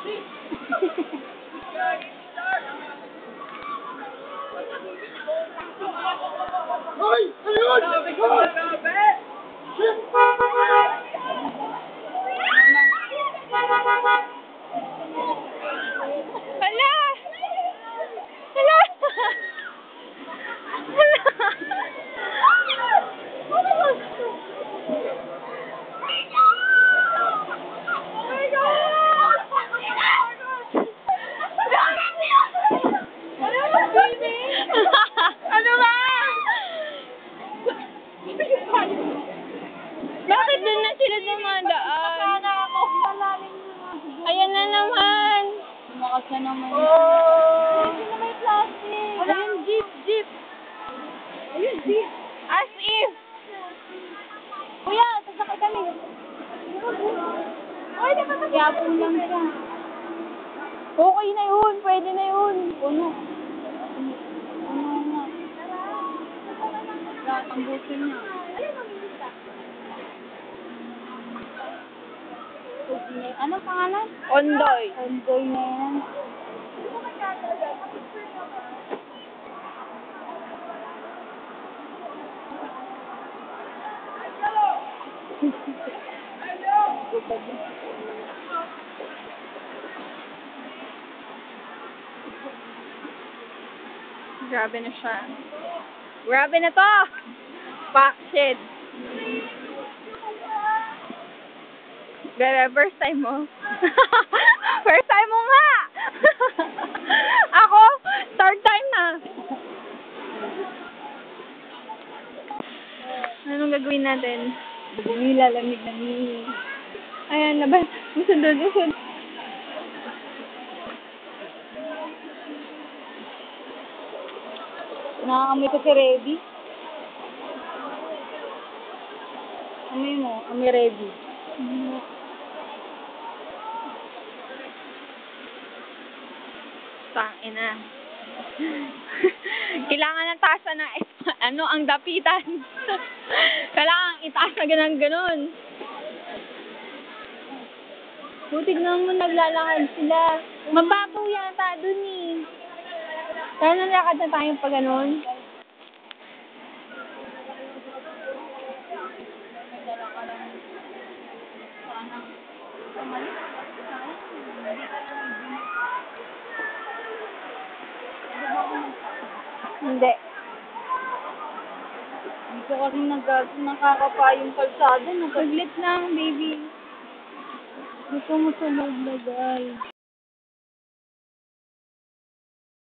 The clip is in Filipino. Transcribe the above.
Hoy! Ayun! Sabi ko! Shit! Hala! Hala! Ano ba? Bakit doon na sila dumadaan? Ayan na naman. Lumakas na naman. Oh! Hindi na may plastic. Ayun, jeep, jeep. Ayun, jeep. As if. Kuya, sasakay kami. Ay, dapat Yapo lang siya. Okay na yun. Pwede na yun. Puno. Puno na. Tambusin niya. Ano pangalan? Ondoy. Ondoy na yan. Grabe na siya. Grabe na to! Fuck shit. Gara, first time mo. First time mo nga! Ako, third time na. Anong gagawin natin? Lalamig na ni. Ayan, labas. Usundod. Nakakamoy ko si Ready. Amoy mo, amoy Ready. Tangina. Kailangan ng tasa na ang dapitan. Kailangan itaas na ganun. Butig naman naglalakad sila. Mababaw yata dun eh. Kaya nalakad na tayo pa ganun. Hindi. Dito kasi nakakapa yung kalsada. Saglit lang, baby. Gusto mo sa loob na guys.